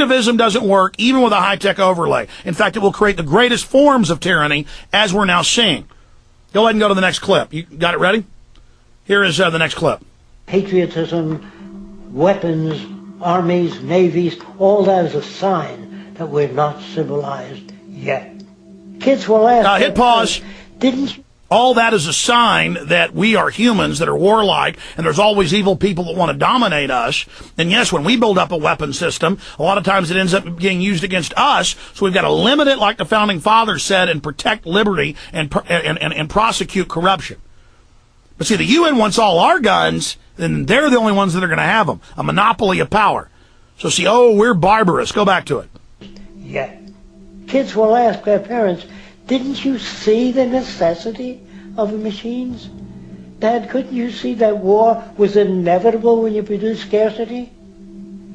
Collectivism doesn't work even with a high-tech overlay. In fact, it will create the greatest forms of tyranny as we're now seeing. Go ahead and go to the next clip. You got it ready? Here is the next clip. Patriotism, weapons, armies, navies, all that is a sign that we're not civilized yet. Kids will ask... hit pause. Didn't you... All that is a sign that we are humans that are warlike, and there's always evil people that want to dominate us. And yes, when we build up a weapon system, a lot of times it ends up being used against us, so we've got to limit it, like the Founding Fathers said, and protect liberty and prosecute corruption. But see, the UN wants all our guns, and they're the only ones that are going to have them. A monopoly of power. So see, we're barbarous. Go back to it. Yeah. Kids will ask their parents, didn't you see the necessity of the machines? Dad, couldn't you see that war was inevitable when you produce scarcity?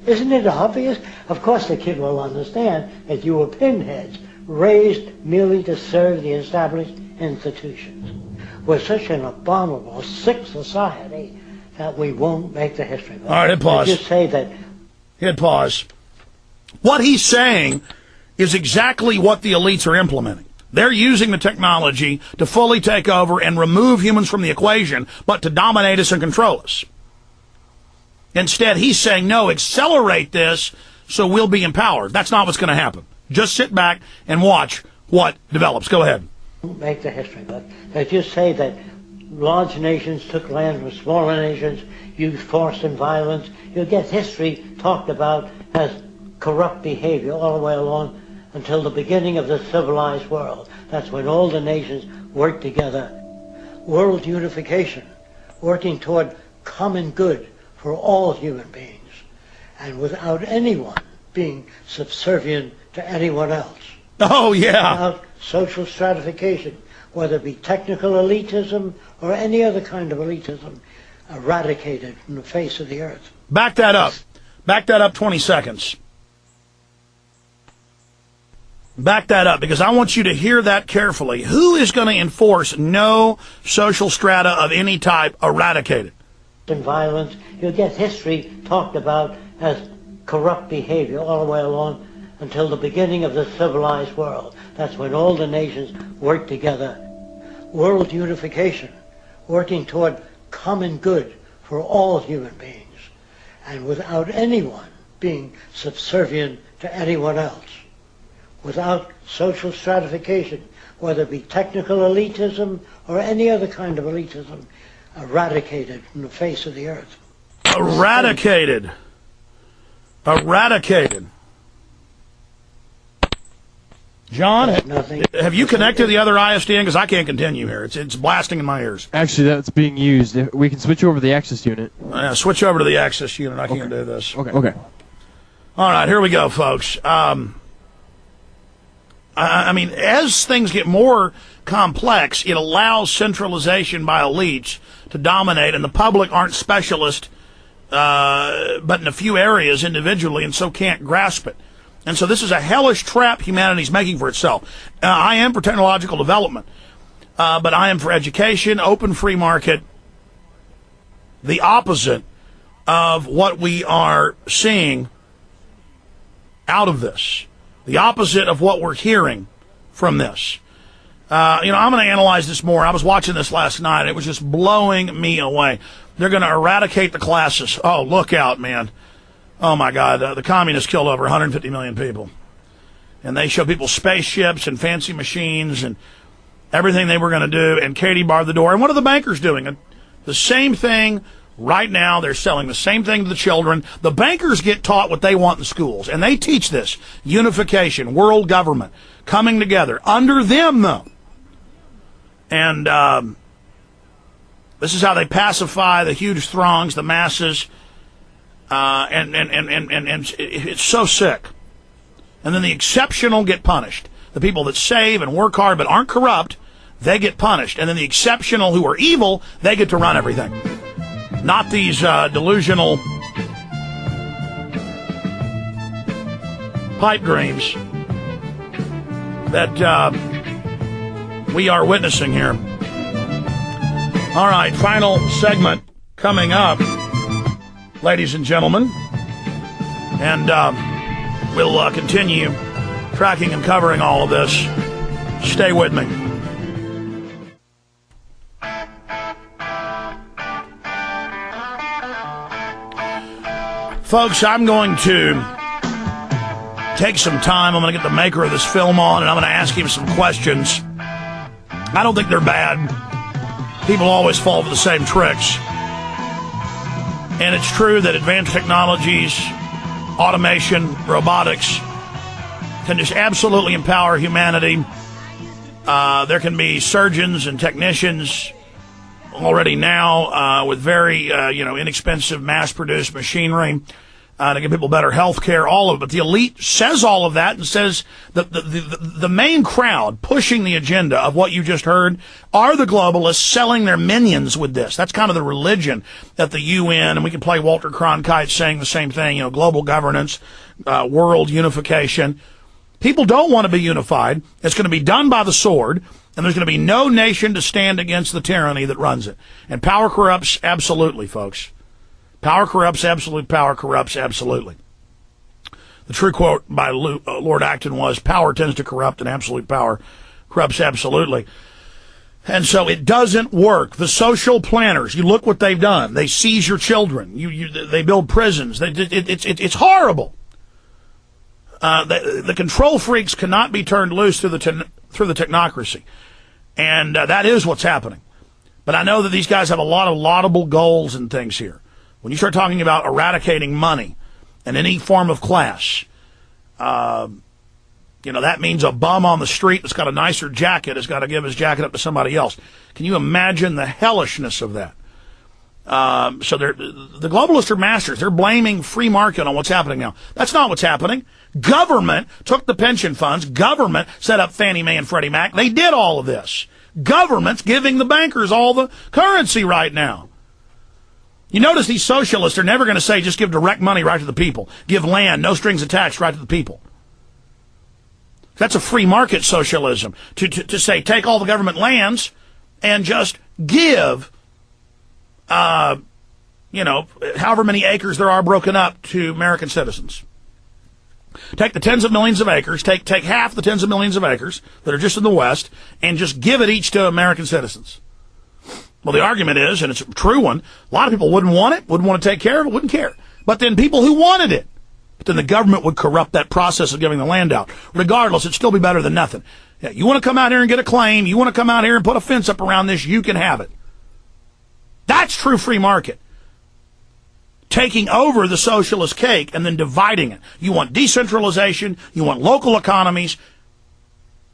Isn't it obvious? Of course the kid will understand that you were pinheads, raised merely to serve the established institutions. We're such an abominable, sick society that we won't make the history book. All right, hit pause. Just say that... Hit pause. What he's saying is exactly what the elites are implementing. They're using the technology to fully take over and remove humans from the equation, but to dominate us and control us. Instead, he's saying, no, accelerate this so we'll be empowered. That's not what's going to happen. Just sit back and watch what develops. Go ahead. Make the history book. They just say that large nations took land from smaller nations, used force and violence. You'll get history talked about as corrupt behavior all the way along until the beginning of the civilized world. That's when all the nations work together. World unification, working toward common good for all human beings, and without anyone being subservient to anyone else. Oh, yeah. Without social stratification, whether it be technical elitism or any other kind of elitism, eradicated from the face of the earth. Back that up. Back that up 20 seconds. Back that up, because I want you to hear that carefully. Who is going to enforce no social strata of any type eradicated? And violence, you'll get history talked about as corrupt behavior all the way along until the beginning of the civilized world. That's when all the nations work together. World unification, working toward common good for all human beings, and without anyone being subservient to anyone else. Without social stratification, whether it be technical elitism or any other kind of elitism, eradicated from the face of the earth. Eradicated. Eradicated. John, have you connected the other ISDN? Because I can't continue here. It's blasting in my ears. Actually, that's being used. We can switch over to the access unit. Switch over to the access unit. I can't do this. Okay. All right, here we go, folks. I mean, as things get more complex, it allows centralization by elites to dominate, and the public aren't specialists, but in a few areas individually, and so can't grasp it. And so this is a hellish trap humanity's making for itself. I am for technological development, but I am for education, open free market, the opposite of what we are seeing out of this. The opposite of what we're hearing from this. I'm going to analyze this more. I was watching this last night. And it was just blowing me away. They're going to eradicate the classes. Oh, look out, man. Oh, my God. The communists killed over 150 million people. And they show people spaceships and fancy machines and everything they were going to do. And Katie barred the door. And what are the bankers doing? The same thing. Right now, they're selling the same thing to the children. The bankers get taught what they want in schools, and they teach this. Unification, world government, coming together. Under them, though. And this is how they pacify the huge throngs, the masses, and it's so sick. And then the exceptional get punished. The people that save and work hard but aren't corrupt, they get punished. And then the exceptional who are evil, they get to run everything. Not these delusional pipe dreams that we are witnessing here. All right, final segment coming up, ladies and gentlemen. And We'll continue tracking and covering all of this. Stay with me. Folks, I'm going to take some time. I'm going to get the maker of this film on, and I'm going to ask him some questions. I don't think they're bad. People always fall for the same tricks. And it's true that advanced technologies, automation, robotics can just absolutely empower humanity. There can be surgeons and technicians already now with very inexpensive mass-produced machinery to give people better health care, all of it. But the elite says all of that and says that the main crowd pushing the agenda of what you just heard are the globalists selling their minions with this. That's kind of the religion at the UN, and we can play Walter Cronkite saying the same thing, global governance, world unification. People don't want to be unified. It's going to be done by the sword, and there's going to be no nation to stand against the tyranny that runs it. And power corrupts absolutely, folks. Power corrupts absolutely. Power corrupts absolutely. The true quote by Lord Acton was, power tends to corrupt and absolute power corrupts absolutely. And so it doesn't work. The social planners, you look what they've done. They seize your children. They build prisons. It's horrible. The control freaks cannot be turned loose through the technocracy. And that is what's happening. But I know that these guys have a lot of laudable goals and things here. When you start talking about eradicating money and any form of class, that means a bum on the street that's got a nicer jacket has got to give his jacket up to somebody else. Can you imagine the hellishness of that? So the globalists are masters. They're blaming free market on what's happening now. That's not what's happening. Government took the pension funds. Government set up Fannie Mae and Freddie Mac. They did all of this. Government's giving the bankers all the currency right now. You notice these socialists are never going to say just give direct money right to the people. Give land, no strings attached, right to the people. That's a free market socialism. To say take all the government lands and just give however many acres there are broken up to American citizens. Take the tens of millions of acres, take half the tens of millions of acres that are just in the West, and just give it each to American citizens. Well, the argument is, and it's a true one, a lot of people wouldn't want it, wouldn't want to take care of it, wouldn't care. But then people who wanted it, but then the government would corrupt that process of giving the land out. Regardless, it'd still be better than nothing. Yeah, you want to come out here and get a claim, you want to come out here and put a fence up around this, you can have it. That's true free market. Taking over the socialist cake and then dividing it. You want decentralization, you want local economies.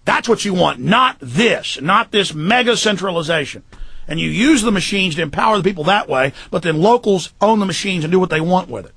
That's what you want, not this mega centralization. And you use the machines to empower the people that way, but then locals own the machines and do what they want with it.